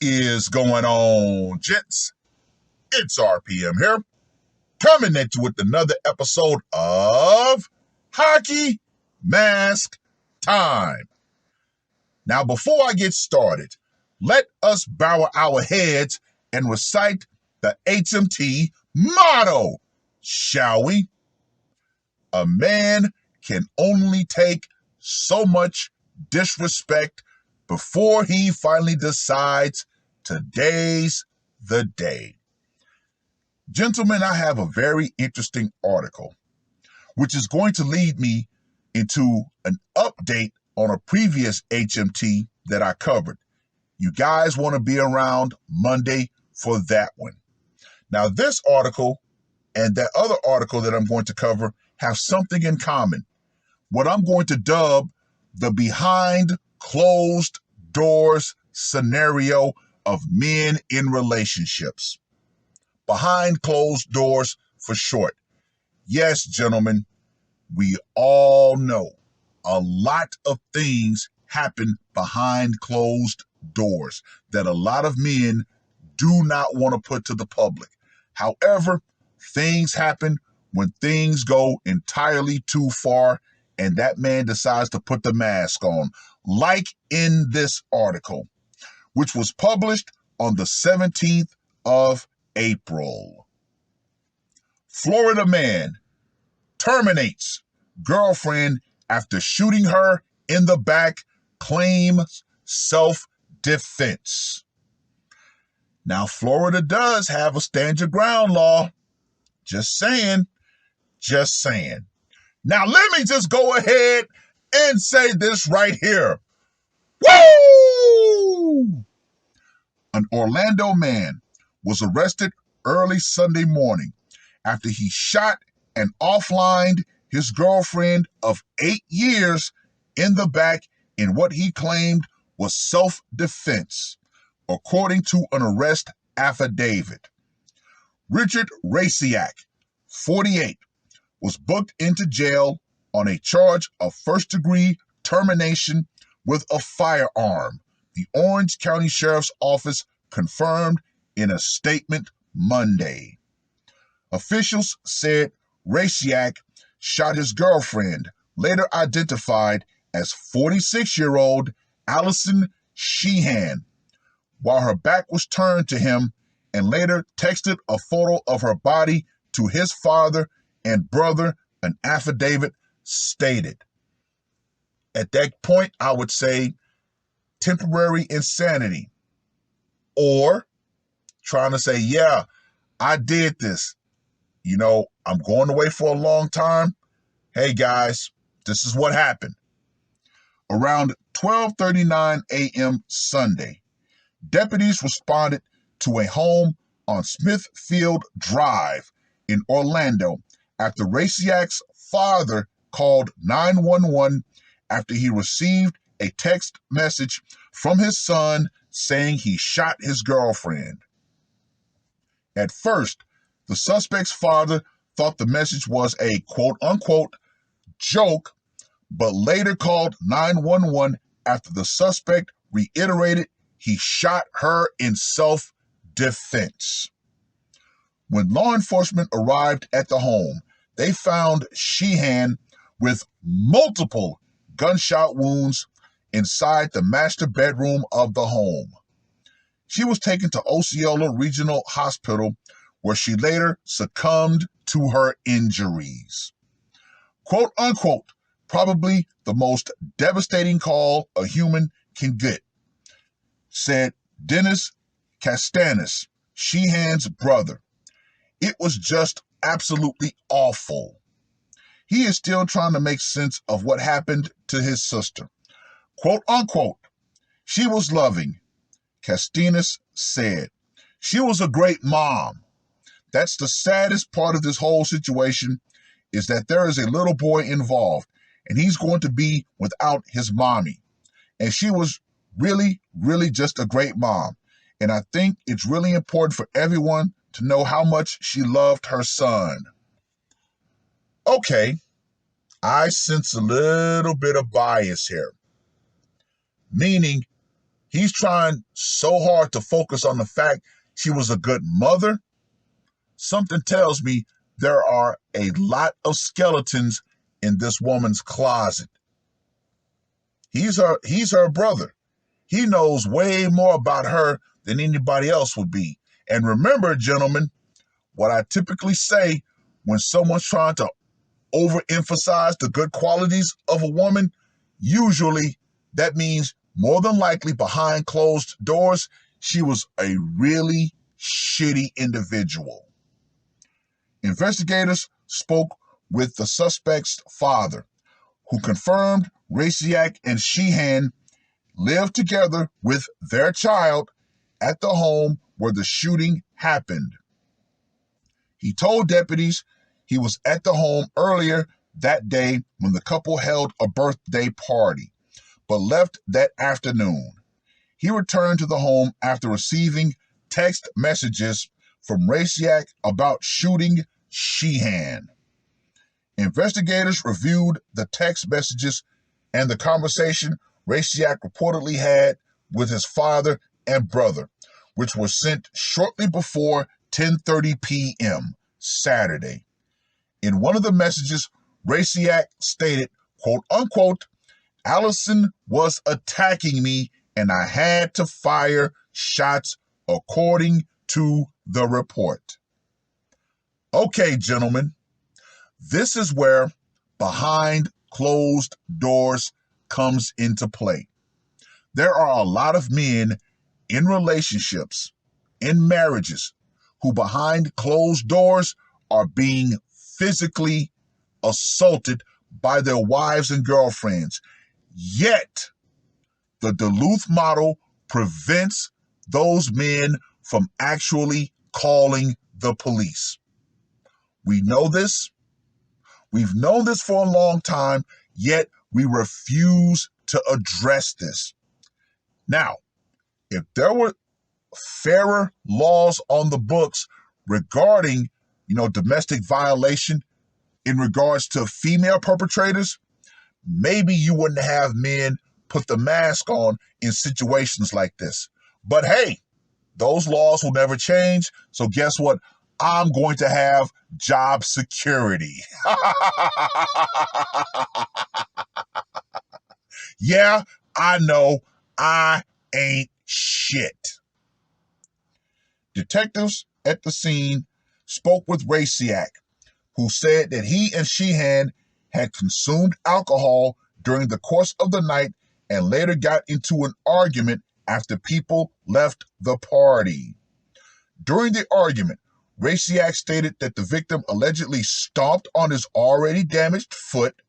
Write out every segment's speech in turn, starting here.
Is going on, gents? It's RPM here, coming at you with another episode of Hockey Mask Time. Now, before I get started, let us bow our heads and recite the HMT motto, shall we? A man can only take so much disrespect before he finally decides today's the day. Gentlemen, I have a very interesting article, which is going to lead me into an update on a previous HMT that I covered. You guys want to be around Monday for that one. Now, this article and that other article that I'm going to cover have something in common. What I'm going to dub the behind closed doors scenario of men in relationships. Behind closed doors for short. Yes, gentlemen, we all know a lot of things happen behind closed doors that a lot of men do not want to put to the public. However, things happen when things go entirely too far and that man decides to put the mask on, like in this article, which was published on the 17th of April. Florida man terminates girlfriend after shooting her in the back, claims self-defense. Now, Florida does have a stand your ground law. Just saying. Now, let me just go ahead and say this right here. Woo! An Orlando man was arrested early Sunday morning after he shot and offlined his girlfriend of 8 years in the back in what he claimed was self-defense, according to an arrest affidavit. Richard Raciak, 48, was booked into jail on a charge of first-degree termination with a firearm, the Orange County Sheriff's Office confirmed in a statement Monday. Officials said Raciak shot his girlfriend, later identified as 46-year-old Allison Sheehan, while her back was turned to him, and later texted a photo of her body to his father and brother, an affidavit stated. At that point, I would say temporary insanity, or trying to say, yeah, I did this. You know, I'm going away for a long time. Hey guys, this is what happened. Around 12:39 a.m. Sunday, deputies responded to a home on Smithfield Drive in Orlando after Raciak's father called 911 after he received a text message from his son saying he shot his girlfriend. At first, the suspect's father thought the message was a quote-unquote joke, but later called 911 after the suspect reiterated he shot her in self-defense. When law enforcement arrived at the home, they found Sheehan with multiple gunshot wounds inside the master bedroom of the home. She was taken to Osceola Regional Hospital, where she later succumbed to her injuries. Quote unquote, probably the most devastating call a human can get, said Dennis Castanis, Sheehan's brother. It was just absolutely awful. He is still trying to make sense of what happened to his sister. Quote unquote, she was loving, Castanis said. She was a great mom. That's the saddest part of this whole situation, is that there is a little boy involved, and he's going to be without his mommy. And she was really, really just a great mom. And I think it's really important for everyone to know how much she loved her son. Okay, I sense a little bit of bias here. Meaning, He's trying so hard to focus on the fact she was a good mother. Something tells me there are a lot of skeletons in this woman's closet. He's her brother. He knows way more about her than anybody else would be. And remember, gentlemen, what I typically say when someone's trying to overemphasize the good qualities of a woman, usually that means more than likely behind closed doors, she was a really shitty individual. Investigators spoke with the suspect's father, who confirmed Rasiak and Sheehan lived together with their child at the home where the shooting happened. He told deputies he was at the home earlier that day when the couple held a birthday party, but left that afternoon. He returned to the home after receiving text messages from Rasiak about shooting Sheehan. Investigators reviewed the text messages and the conversation Rasiak reportedly had with his father and brother, which was sent shortly before 10:30 p.m. Saturday. In one of the messages, Rasiak stated, quote unquote, "Allison was attacking me and I had to fire shots," according to the report. Okay, gentlemen, this is where behind closed doors comes into play. There are a lot of men in relationships, in marriages, who behind closed doors are being physically assaulted by their wives and girlfriends. Yet, the Duluth model prevents those men from actually calling the police. We know this. We've known this for a long time, yet we refuse to address this. Now, if there were fairer laws on the books regarding, domestic violation in regards to female perpetrators, maybe you wouldn't have men put the mask on in situations like this. But hey, those laws will never change. So guess what? I'm going to have job security. Yeah, I know I ain't shit. Detectives at the scene spoke with Rasiak, who said that he and Sheehan had consumed alcohol during the course of the night and later got into an argument after people left the party. During the argument, Rasiak stated that the victim allegedly stomped on his already damaged foot,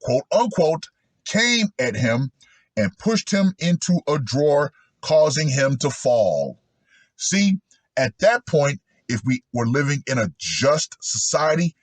quote unquote, came at him and pushed him into a drawer, causing him to fall. See, at that point, if we were living in a just society,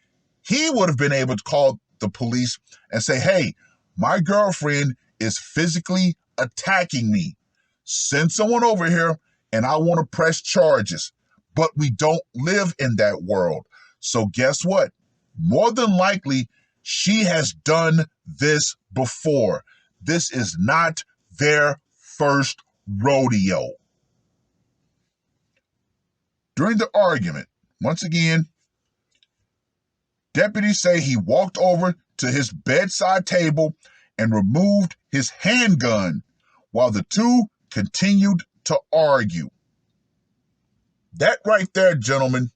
he would have been able to call the police and say, "Hey, my girlfriend is physically attacking me. Send someone over here and I want to press charges." But we don't live in that world. So guess what? More than likely, she has done this before. This is not their first rodeo. During the argument, once again, deputies say he walked over to his bedside table and removed his handgun while the two continued to argue. That right there, gentlemen,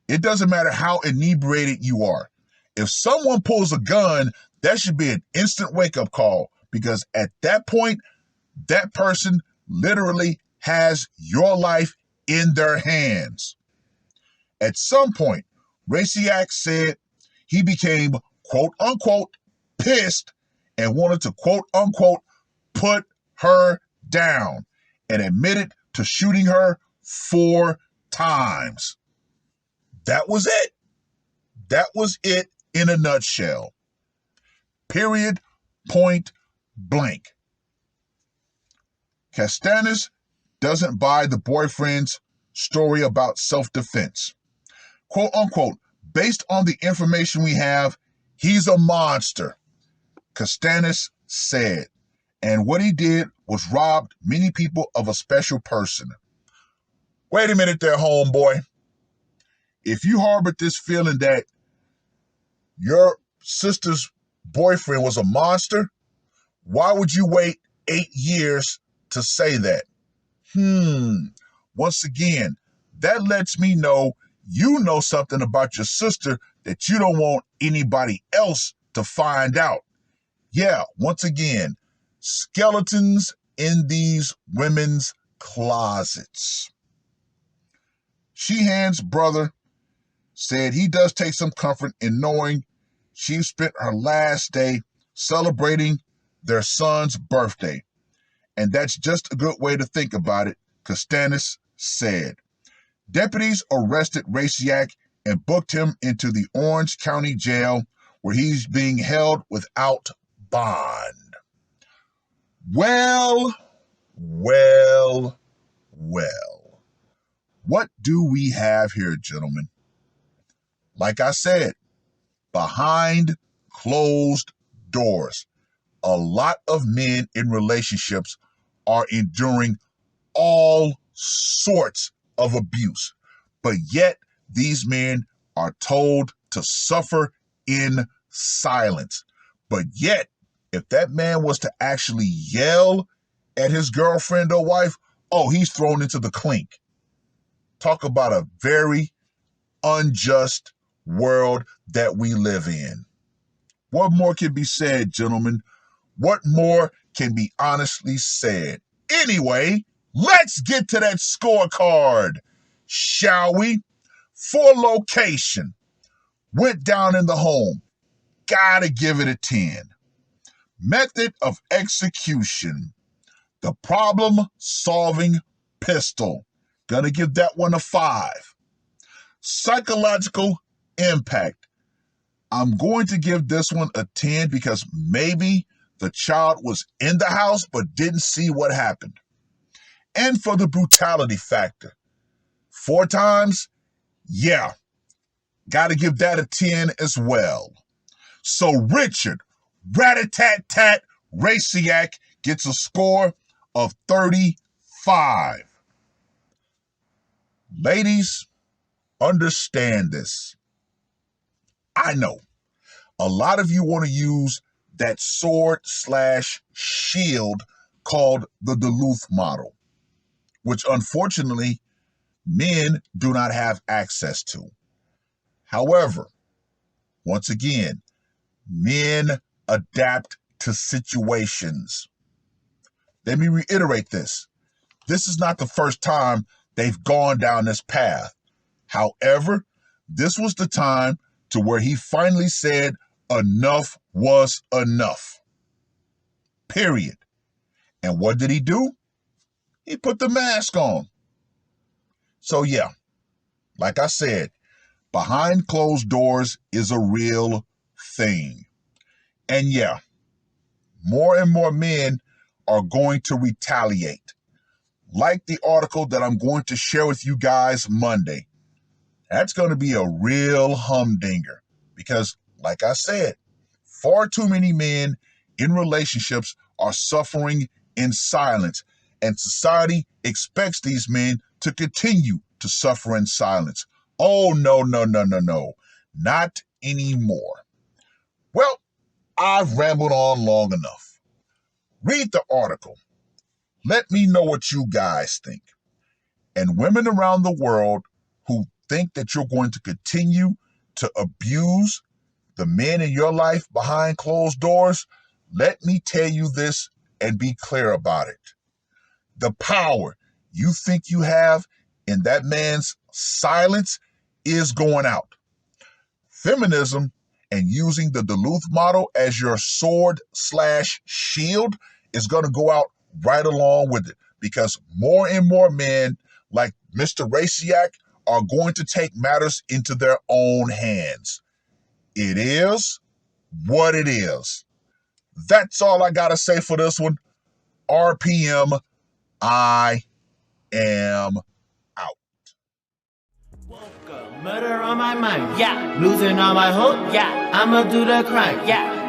it doesn't matter how inebriated you are. If someone pulls a gun, that should be an instant wake-up call, because at that point, that person literally has your life in their hands. At some point, Rasiak said he became, quote unquote, pissed and wanted to, quote unquote, put her down, and admitted to shooting her 4 times. That was it. That was it in a nutshell. Period. Point blank. Castanis doesn't buy the boyfriend's story about self-defense. Quote unquote, based on the information we have, he's a monster, Castanis said. And what he did was robbed many people of a special person. Wait a minute there, homeboy. If you harbored this feeling that your sister's boyfriend was a monster, why would you wait 8 years to say that? Once again, that lets me know you know something about your sister that you don't want anybody else to find out. Yeah, once again, skeletons in these women's closets. Sheehan's brother said he does take some comfort in knowing she spent her last day celebrating their son's birthday. And that's just a good way to think about it, Costanis said. Deputies arrested Rasiak and booked him into the Orange County Jail, where he's being held without bond. Well. What do we have here, gentlemen? Like I said, behind closed doors, a lot of men in relationships are enduring all sorts of abuse, but yet these men are told to suffer in silence. But yet, if that man was to actually yell at his girlfriend or wife, oh, he's thrown into the clink. Talk about a very unjust world that we live in. What more can be said, gentlemen? What more can be honestly said? Anyway, let's get to that scorecard, shall we? For location, went down in the home. Gotta give it a 10. Method of execution, the problem-solving pistol. Gonna give that one a 5. Psychological impact, I'm going to give this one a 10 because maybe the child was in the house but didn't see what happened. And for the brutality factor, 4 times, yeah, gotta give that a 10 as well. So Richard Rat-a-tat-tat Rasiak gets a score of 35. Ladies, understand this. I know a lot of you want to use that sword/shield called the Duluth model, which unfortunately men do not have access to. However, once again, men adapt to situations. Let me reiterate this. This is not the first time they've gone down this path. However, this was the time to where he finally said enough was enough. Period. And what did he do? He put the mask on. So yeah, like I said, behind closed doors is a real thing. And yeah, more and more men are going to retaliate. Like the article that I'm going to share with you guys Monday. That's going to be a real humdinger because, like I said, far too many men in relationships are suffering in silence, and society expects these men to continue to suffer in silence. Oh, no, not anymore. Well, I've rambled on long enough. Read the article. Let me know what you guys think. And women around the world who think that you're going to continue to abuse the men in your life behind closed doors, let me tell you this and be clear about it. The power you think you have in that man's silence is going out. Feminism and using the Duluth model as your sword/shield is going to go out right along with it because more and more men like Mr. Rasiak are going to take matters into their own hands. It is what it is. That's all I got to say for this one. RPM, I am out. Woke up, murder on my mind, yeah. Losing all my hope, yeah. I'ma do the crime, yeah.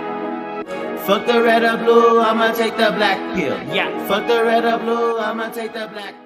Fuck the red or blue, I'ma take the black pill. Yeah, fuck the red or blue, I'ma take the black